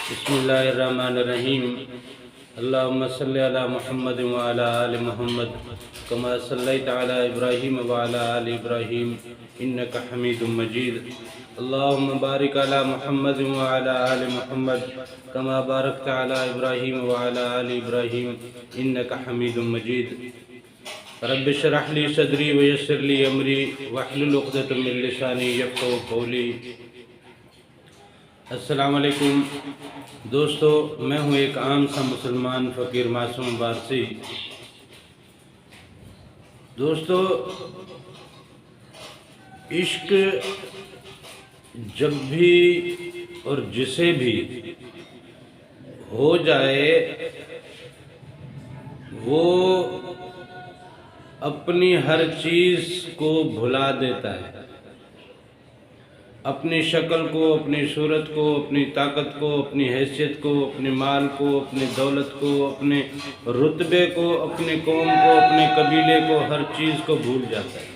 بسم اللہ الرحمن الرحیم اللہم صلی علی محمد وعلی آل محمد کما صلیت علی ابراہیم وعلی آل ابراہیم انکا حمید مجید اللہم بارک علی محمد وعلی آل محمد کما بارکت علی ابراہیم وعلی آل ابراہیم انکا حمید مجید رب اشرح لی صدری ویسر لی امری واحلل عقدۃ من لسانی یفقہوا قولی۔ السلام علیکم دوستو، میں ہوں ایک عام سا مسلمان فقیر معصوم وارثی۔ دوستو، عشق جب بھی اور جسے بھی ہو جائے وہ اپنی ہر چیز کو بھلا دیتا ہے، اپنی شکل کو، اپنی صورت کو، اپنی طاقت کو، اپنی حیثیت کو، اپنے مال کو، اپنی دولت کو، اپنے رتبے کو، اپنے قوم کو، اپنے قبیلے کو، ہر چیز کو بھول جاتا ہے،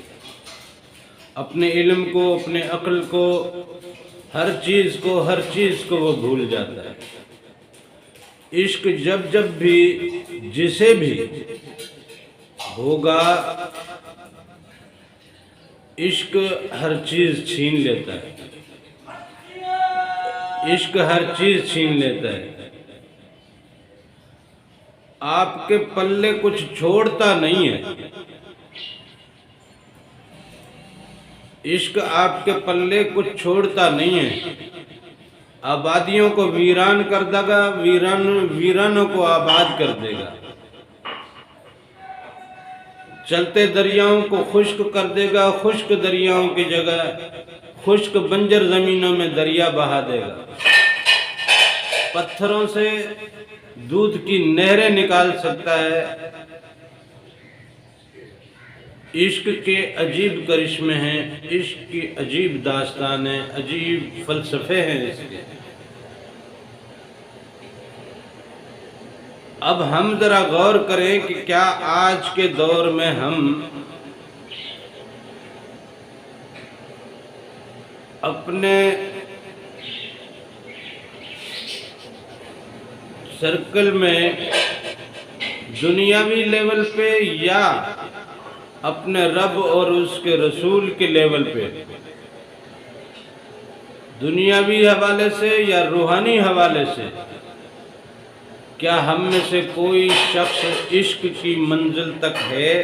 اپنے علم کو، اپنے عقل کو، ہر چیز کو وہ بھول جاتا ہے۔ عشق جب بھی جسے بھی ہوگا، عشق ہر چیز چھین لیتا ہے، عشق ہر چیز چھین لیتا ہے، آپ کے پلے کچھ چھوڑتا نہیں ہے، عشق آپ کے پلے کچھ چھوڑتا نہیں ہے، آبادیوں کو ویران کر دے گا، ویرانوں کو آباد کر دے گا، چلتے دریاؤں کو خشک کر دے گا، خشک دریاؤں کی جگہ خشک بنجر زمینوں میں دریا بہا دے گا، پتھروں سے دودھ کی نہریں نکال سکتا ہے۔ عشق کے عجیب کرشمے ہیں، عشق کی عجیب داستان ہیں، عجیب فلسفے ہیں اس کے۔ اب ہم ذرا غور کریں کہ کیا آج کے دور میں ہم اپنے سرکل میں دنیاوی لیول پہ یا اپنے رب اور اس کے رسول کے لیول پہ، دنیاوی حوالے سے یا روحانی حوالے سے، کیا ہم میں سے کوئی شخص عشق کی منزل تک ہے؟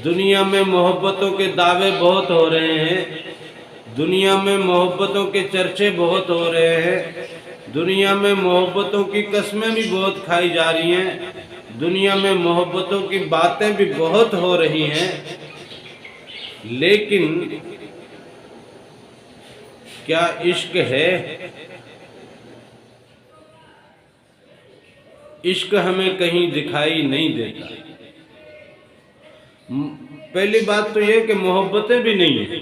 دنیا میں محبتوں کے دعوے بہت ہو رہے ہیں، دنیا میں محبتوں کے چرچے بہت ہو رہے ہیں، دنیا میں محبتوں کی قسمیں بھی بہت کھائی جا رہی ہیں، دنیا میں محبتوں کی باتیں بھی بہت ہو رہی ہیں، لیکن کیا عشق ہے؟ عشق ہمیں کہیں دکھائی نہیں دیتا۔ پہلی بات تو یہ کہ محبتیں بھی نہیں ہیں،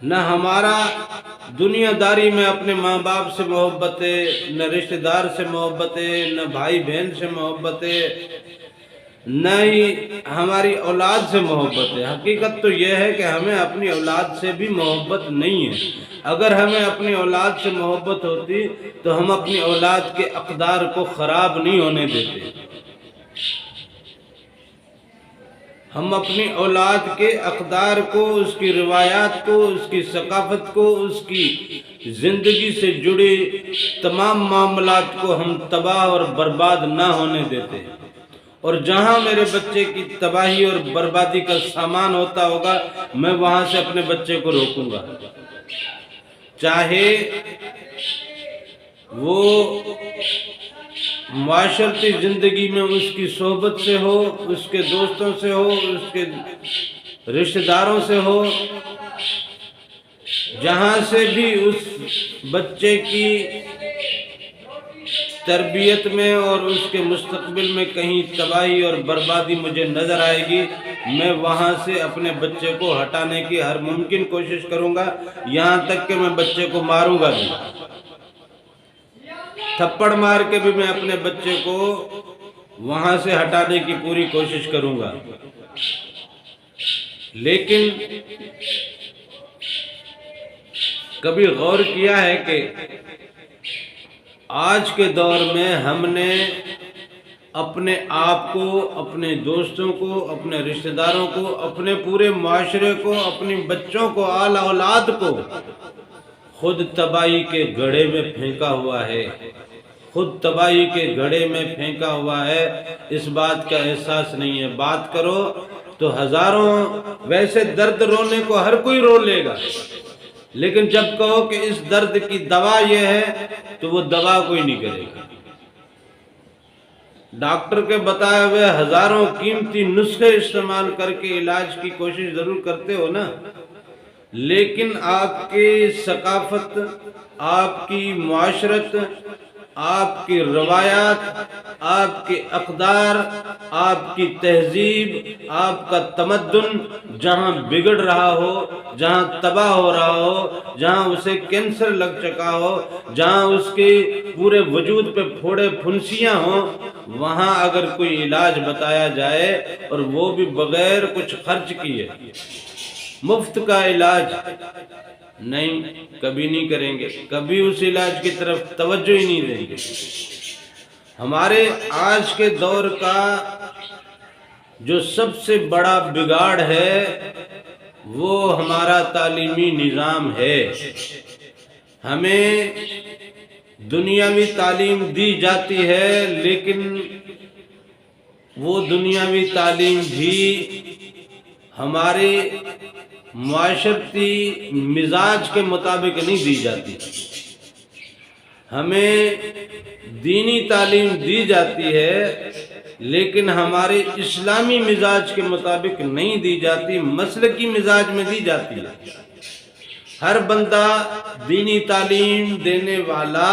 نہ ہمارا دنیا داری میں اپنے ماں باپ سے محبت ہے، نہ رشتہ دار سے محبت ہے، نہ بھائی بہن سے محبت ہے، نہ ہی ہماری اولاد سے محبت ہے۔ حقیقت تو یہ ہے کہ ہمیں اپنی اولاد سے بھی محبت نہیں ہے۔ اگر ہمیں اپنی اولاد سے محبت ہوتی تو ہم اپنی اولاد کے اقدار کو خراب نہیں ہونے دیتے، ہم اپنی اولاد کے اقدار کو، اس کی روایات کو، اس کی ثقافت کو، اس کی زندگی سے جڑے تمام معاملات کو ہم تباہ اور برباد نہ ہونے دیتے، اور جہاں میرے بچے کی تباہی اور بربادی کا سامان ہوتا ہوگا میں وہاں سے اپنے بچے کو روکوں گا، چاہے وہ معاشرتی زندگی میں اس کی صحبت سے ہو، اس کے دوستوں سے ہو، اس کے رشتہ داروں سے ہو، جہاں سے بھی اس بچے کی تربیت میں اور اس کے مستقبل میں کہیں تباہی اور بربادی مجھے نظر آئے گی، میں وہاں سے اپنے بچے کو ہٹانے کی ہر ممکن کوشش کروں گا، یہاں تک کہ میں بچے کو ماروں گا بھی، تھپڑ مار کے بھی میں اپنے بچے کو وہاں سے ہٹانے کی پوری کوشش کروں گا۔ لیکن کبھی غور کیا ہے کہ آج کے دور میں ہم نے اپنے آپ کو، اپنے دوستوں کو، اپنے رشتہ داروں کو، اپنے پورے معاشرے کو، اپنی بچوں کو، آل اولاد کو خود تباہی کے گڑھے میں پھینکا ہوا ہے، خود تباہی کے گڑھے میں پھینکا ہوا ہے۔ اس بات کا احساس نہیں ہے۔ بات کرو تو ہزاروں، ویسے درد رونے کو ہر کوئی رو لے گا، لیکن جب کہو کہ اس درد کی دوا یہ ہے تو وہ دوا کوئی نہیں کرے گا۔ ڈاکٹر کے بتائے ہوئے ہزاروں قیمتی نسخے استعمال کر کے علاج کی کوشش ضرور کرتے ہو نا، لیکن آپ کی ثقافت، آپ کی معاشرت، آپ کی روایات، آپ کے اقدار، آپ کی تہذیب، آپ کا تمدن جہاں بگڑ رہا ہو، جہاں تباہ ہو رہا ہو، جہاں اسے کینسر لگ چکا ہو، جہاں اس کے پورے وجود پہ پھوڑے پھنسیاں ہوں، وہاں اگر کوئی علاج بتایا جائے اور وہ بھی بغیر کچھ خرچ کیے، مفت کا علاج، نہیں، کبھی نہیں کریں گے، کبھی اس علاج کی طرف توجہ ہی نہیں دیں گے۔ ہمارے آج کے دور کا جو سب سے بڑا بگاڑ ہے وہ ہمارا تعلیمی نظام ہے۔ ہمیں دنیاوی تعلیم دی جاتی ہے، لیکن وہ دنیاوی تعلیم بھی ہمارے معاشرتی مزاج کے مطابق نہیں دی جاتی۔ ہمیں دینی تعلیم دی جاتی ہے، لیکن ہمارے اسلامی مزاج کے مطابق نہیں دی جاتی، مسلکی مزاج میں دی جاتی ہے۔ ہر بندہ دینی تعلیم دینے والا،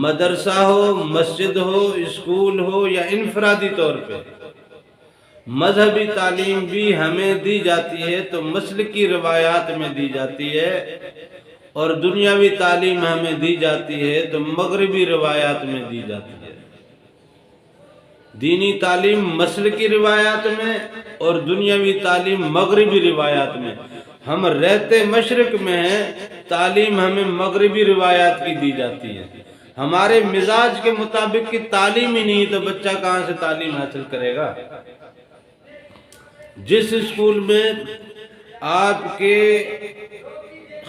مدرسہ ہو، مسجد ہو، اسکول ہو یا انفرادی طور پہ، مذہبی تعلیم بھی ہمیں دی جاتی ہے تو مسلکی روایات میں دی جاتی ہے، اور دنیاوی تعلیم ہمیں دی جاتی ہے تو مغربی روایات میں دی جاتی ہے۔ دینی تعلیم مسلکی روایات میں اور دنیاوی تعلیم مغربی روایات میں۔ ہم رہتے مشرق میں ہیں، تعلیم ہمیں مغربی روایات کی دی جاتی ہے۔ ہمارے مزاج کے مطابق کی تعلیم ہی نہیں تو بچہ کہاں سے تعلیم حاصل کرے گا؟ جس اسکول میں آپ کے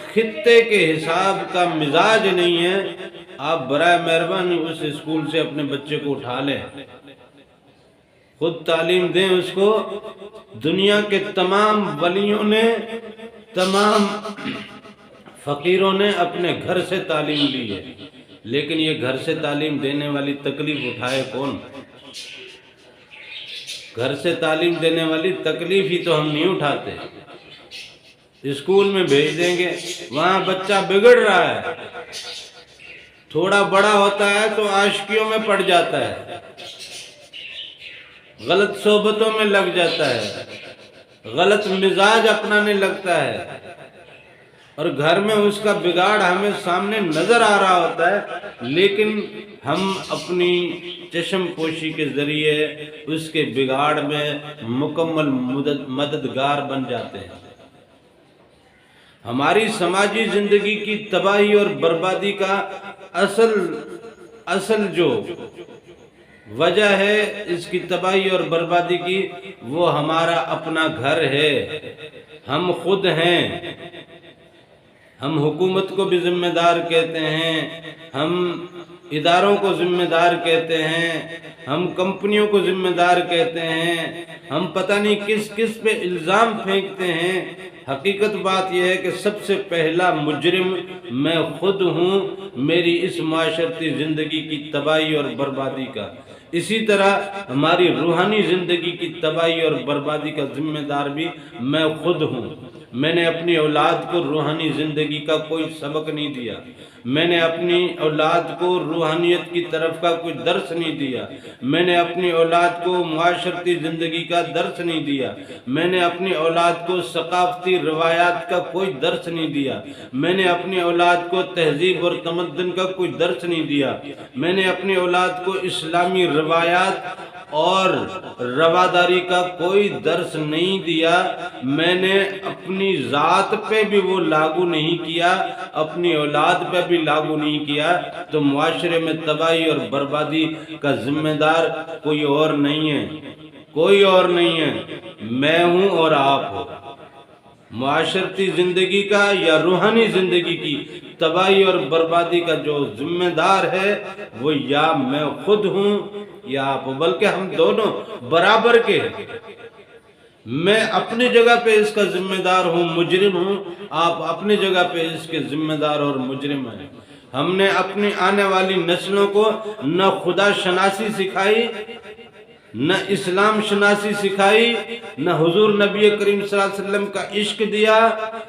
خطے کے حساب کا مزاج نہیں ہے، آپ برائے مہربانی اس اسکول سے اپنے بچے کو اٹھا لیں، خود تعلیم دیں اس کو۔ دنیا کے تمام ولیوں نے، تمام فقیروں نے اپنے گھر سے تعلیم لی ہے، لیکن یہ گھر سے تعلیم دینے والی تکلیف اٹھائے کون؟ گھر سے تعلیم دینے والی تکلیف ہی تو ہم نہیں اٹھاتے۔ اسکول میں بھیج دیں گے، وہاں بچہ بگڑ رہا ہے، تھوڑا بڑا ہوتا ہے تو عاشقیوں میں پڑ جاتا ہے، غلط صحبتوں میں لگ جاتا ہے، غلط مزاج اپنانے لگتا ہے، اور گھر میں اس کا بگاڑ ہمیں سامنے نظر آ رہا ہوتا ہے، لیکن ہم اپنی چشم پوشی کے ذریعے اس کے بگاڑ میں مکمل مددگار بن جاتے ہیں۔ ہماری سماجی زندگی کی تباہی اور بربادی کا اصل جو وجہ ہے اس کی تباہی اور بربادی کی، وہ ہمارا اپنا گھر ہے، ہم خود ہیں۔ ہم حکومت کو بھی ذمہ دار کہتے ہیں، ہم اداروں کو ذمہ دار کہتے ہیں، ہم کمپنیوں کو ذمہ دار کہتے ہیں، ہم پتہ نہیں کس کس پہ الزام پھینکتے ہیں۔ حقیقت بات یہ ہے کہ سب سے پہلا مجرم میں خود ہوں، میری اس معاشرتی زندگی کی تباہی اور بربادی کا۔ اسی طرح ہماری روحانی زندگی کی تباہی اور بربادی کا ذمہ دار بھی میں خود ہوں۔ میں نے اپنی اولاد کو روحانی زندگی کا کوئی سبق نہیں دیا، میں نے اپنی اولاد کو روحانیت کی طرف کا کوئی درس نہیں دیا، میں نے اپنی اولاد کو معاشرتی زندگی کا درس نہیں دیا، میں نے اپنی اولاد کو ثقافتی روایات کا کوئی درس نہیں دیا، میں نے اپنی اولاد کو تہذیب اور تمدن کا کوئی درس نہیں دیا، میں نے اپنی اولاد کو اسلامی روایات اور رواداری کا کوئی درس نہیں دیا، میں نے اپنی ذات پہ بھی وہ لاگو نہیں کیا، اپنی اولاد پہ بھی لاگو نہیں کیا، تو معاشرے میں تباہی اور بربادی کا ذمہ دار کوئی اور نہیں ہے، کوئی اور نہیں ہے، میں ہوں اور آپ ہو۔ معاشرتی زندگی کا یا روحانی زندگی کی تباہی اور بربادی کا جو ذمہ دار ہے وہ یا میں خود ہوں یا آپ، بلکہ ہم دونوں برابر کے ہیں۔ میں اپنی جگہ پہ اس کا ذمہ دار ہوں، مجرم ہوں، آپ اپنی جگہ پہ اس کے ذمہ دار اور مجرم ہیں۔ ہم نے اپنی آنے والی نسلوں کو نہ خدا شناسی سکھائی، نہ اسلام شناسی سکھائی، نہ حضور نبی کریم صلی اللہ علیہ وسلم کا عشق دیا،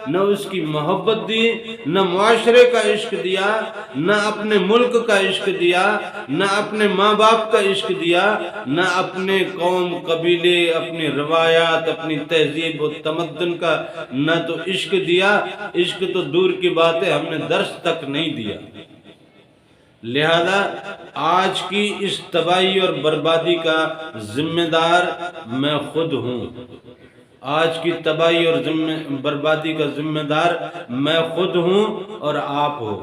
نہ اس کی محبت دی، نہ معاشرے کا عشق دیا، نہ اپنے ملک کا عشق دیا، نہ اپنے ماں باپ کا عشق دیا، نہ اپنے قوم قبیلے، اپنی روایات، اپنی تہذیب و تمدن کا نہ تو عشق دیا، عشق تو دور کی بات ہے، ہم نے درس تک نہیں دیا۔ لہذا آج کی اس تباہی اور بربادی کا ذمہ دار میں خود ہوں، آج کی تباہی اور بربادی کا ذمہ دار میں خود ہوں اور آپ ہو،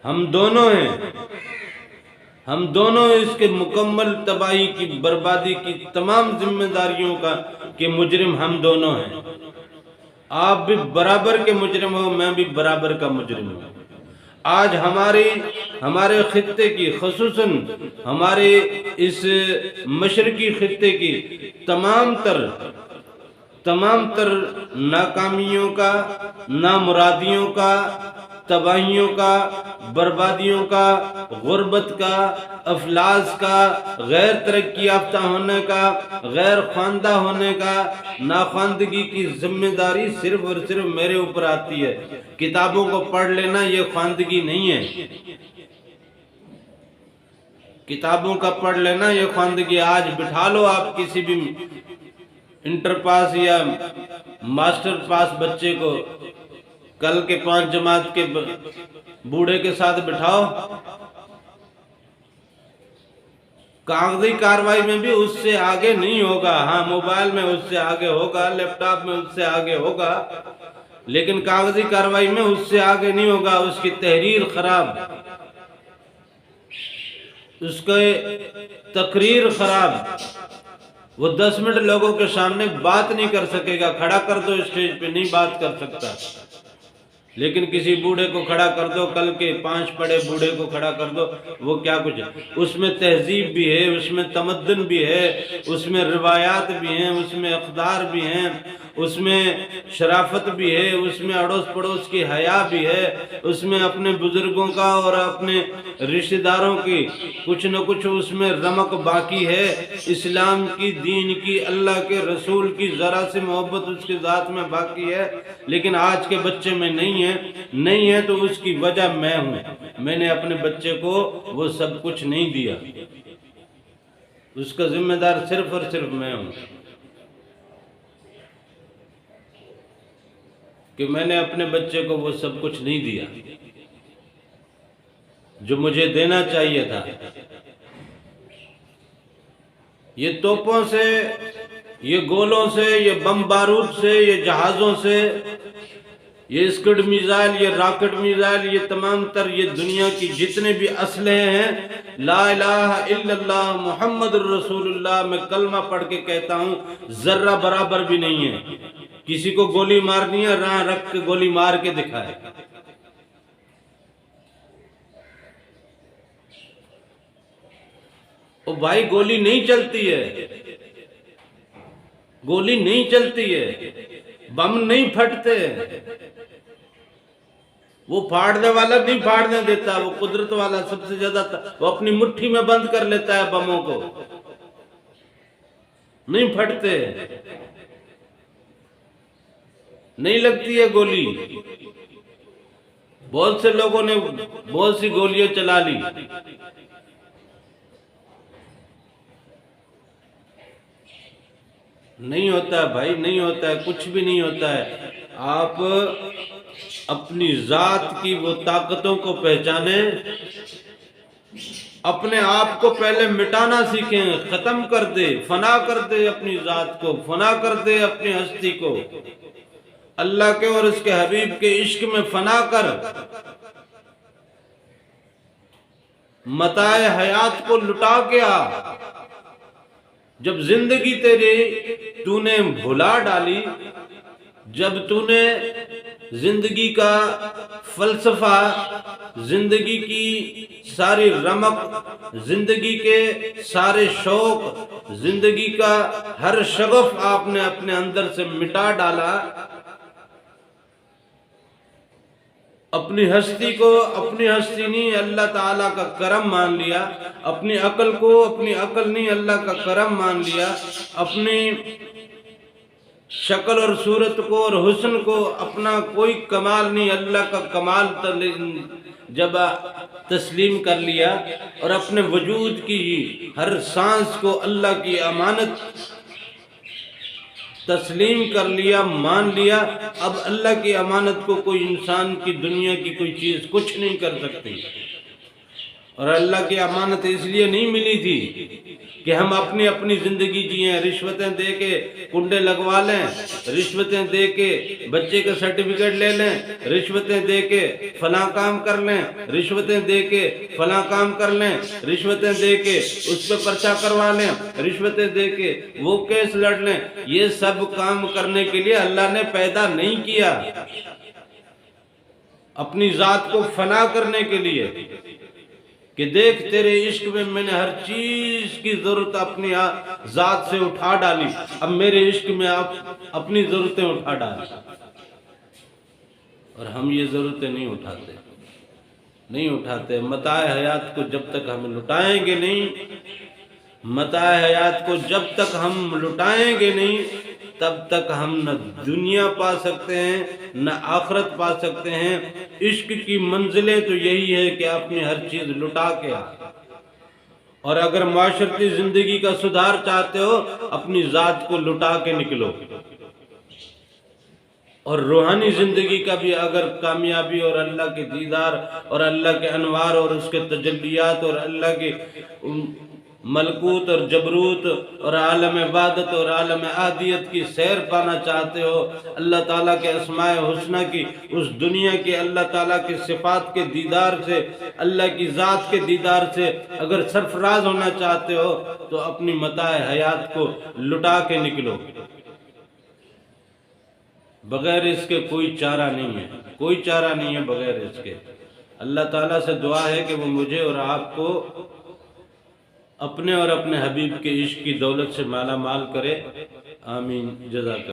ہم دونوں ہیں، ہم دونوں اس کے مکمل تباہی کی بربادی کی تمام ذمہ داریوں کا کہ مجرم ہم دونوں ہیں۔ آپ بھی برابر کے مجرم ہو، میں بھی برابر کا مجرم ہوں۔ آج ہمارے خطے کی، خصوصاً ہمارے اس مشرقی خطے کی تمام تر ناکامیوں کا، نامرادیوں کا، تباہیوں کا، بربادیوں کا، غربت کا، افلاس کا، غیر ترقی یافتہ ہونے کا، غیر خواندہ ہونے کا، ناخواندگی کی ذمہ داری صرف اور صرف میرے اوپر آتی ہے۔ کتابوں کو پڑھ لینا یہ خواندگی نہیں ہے، کتابوں کا پڑھ لینا یہ خواندگی۔ آج بٹھا لو آپ کسی بھی انٹر پاس یا ماسٹر پاس بچے کو، کل کے 5 جماعت کے بوڑھے کے ساتھ بٹھاؤ، کاغذی کاروائی میں بھی اس سے آگے نہیں ہوگا، ہاں موبائل میں اس سے آگے ہوگا، لیپ ٹاپ میں اس سے آگے ہوگا، لیکن کاغذی کاروائی میں اس سے آگے نہیں ہوگا۔ اس کی تحریر خراب، اس کی تقریر خراب، وہ 10 منٹ لوگوں کے سامنے بات نہیں کر سکے گا، کھڑا کر دو اسٹیج پہ نہیں بات کر سکتا، لیکن کسی بوڑھے کو کھڑا کر دو، کل کے 5 پڑھے بوڑھے کو کھڑا کر دو، وہ کیا کچھ ہے، اس میں تہذیب بھی ہے، اس میں تمدن بھی ہے، اس میں روایات بھی ہیں، اس میں اقدار بھی ہیں، اس میں شرافت بھی ہے، اس میں اڑوس پڑوس کی حیا بھی ہے، اس میں اپنے بزرگوں کا اور اپنے رشتہ داروں کی کچھ نہ کچھ اس میں رمق باقی ہے، اسلام کی، دین کی، اللہ کے رسول کی ذرا سے محبت اس کے ذات میں باقی ہے، لیکن آج کے بچے میں نہیں ہے تو اس کی وجہ میں ہوں۔ میں نے اپنے بچے کو وہ سب کچھ نہیں دیا، اس کا ذمہ دار صرف اور صرف میں ہوں، کہ میں نے اپنے بچے کو وہ سب کچھ نہیں دیا جو مجھے دینا چاہیے تھا۔ یہ توپوں سے، یہ گولوں سے، یہ بم بارود سے، یہ جہازوں سے، یہ اسکڈ میزائل، یہ راکٹ میزائل، یہ تمام تر یہ دنیا کی جتنے بھی اسلحے ہیں، لا الہ الا اللہ محمد الرسول اللہ میں کلمہ پڑھ کے کہتا ہوں، ذرہ برابر بھی نہیں ہے۔ کسی کو گولی مارنی ہے، راہ رکھ کے گولی مار کے دکھائے۔ او بھائی گولی نہیں چلتی ہے، گولی نہیں چلتی ہے، بم نہیں پھٹتے، وہ پھاڑنے والا نہیں پھاڑنے دیتا، وہ قدرت والا سب سے زیادہ وہ اپنی مٹھی میں بند کر لیتا ہے بموں کو، نہیں پھٹتے، نہیں لگتی ہے گولی۔ بہت سے لوگوں نے بہت سی گولیاں چلا لی، نہیں ہوتا ہے بھائی، نہیں ہوتا ہے، کچھ بھی نہیں ہوتا ہے۔ آپ اپنی ذات کی وہ طاقتوں کو پہچانیں اپنے آپ کو پہلے مٹانا سیکھیں، ختم کر دے، فنا کر دے اپنی ذات کو، فنا کر دے اپنی ہستی کو، اللہ کے اور اس کے حبیب کے عشق میں فنا کر، متاع حیات کو لٹا کے آ۔ جب زندگی تو نے بھلا ڈالی، جب تو نے زندگی کا فلسفہ، زندگی کی ساری رمق، زندگی کے سارے شوق، زندگی کا ہر شغف آپ نے اپنے اندر سے مٹا ڈالا، اپنی ہستی کو اپنی ہستی نہیں اللہ تعالیٰ کا کرم مان لیا، اپنی عقل کو اپنی عقل نہیں اللہ کا کرم مان لیا، اپنی شکل اور صورت کو اور حسن کو اپنا کوئی کمال نہیں اللہ کا کمال جب تسلیم کر لیا، اور اپنے وجود کی ہر سانس کو اللہ کی امانت تسلیم کر لیا، مان لیا، اب اللہ کی امانت کو کوئی انسان کی دنیا کی کوئی چیز کچھ نہیں کر سکتی۔ اور اللہ کی امانت اس لیے نہیں ملی تھی کہ ہم اپنی زندگی جئیں، رشوتیں دے کے کنڈے لگوا لیں، رشوتیں دے کے بچے کا سرٹیفکیٹ لے لیں، رشوتیں دے کے فلاں کام کر لیں، رشوتیں دے کے فلاں کام کر لیں، رشوتیں دے کے اس پہ پرچہ کروا لیں، رشوتیں دے کے وہ کیس لڑ لیں۔ یہ سب کام کرنے کے لیے اللہ نے پیدا نہیں کیا، اپنی ذات کو فنا کرنے کے لیے، کہ دیکھ تیرے عشق میں نے ہر چیز کی ضرورت اپنی ذات سے اٹھا ڈالی، اب میرے عشق میں آپ اپنی ضرورتیں اٹھا ڈالی۔ اور ہم یہ ضرورتیں نہیں اٹھاتے۔ متاع حیات کو جب تک ہم لٹائیں گے نہیں، متاع حیات کو جب تک ہم لٹائیں گے نہیں، تب تک ہم نہ دنیا پا سکتے ہیں نہ آخرت پا سکتے ہیں۔ عشق کی منزلیں تو یہی ہے کہ اپنی ہر چیز لٹا کے آ، اور اگر معاشرتی زندگی کا سدھار چاہتے ہو اپنی ذات کو لٹا کے نکلو، اور روحانی زندگی کا بھی اگر کامیابی اور اللہ کے دیدار اور اللہ کے انوار اور اس کے تجلیات اور اللہ کے ملکوت اور جبروت اور عالم عبادت اور عالم احدیت کی سیر پانا چاہتے ہو، اللہ تعالیٰ کے اسماء حسنہ کی اس دنیا کے اللہ تعالیٰ کے صفات کے دیدار سے، اللہ کی ذات کے دیدار سے اگر سرفراز ہونا چاہتے ہو تو اپنی متاع حیات کو لٹا کے نکلو۔ بغیر اس کے کوئی چارہ نہیں ہے، کوئی چارہ نہیں ہے بغیر اس کے۔ اللہ تعالیٰ سے دعا ہے کہ وہ مجھے اور آپ کو اپنے اور اپنے حبیب کے عشق کی دولت سے مالا مال کرے، آمین، جزاک اللہ۔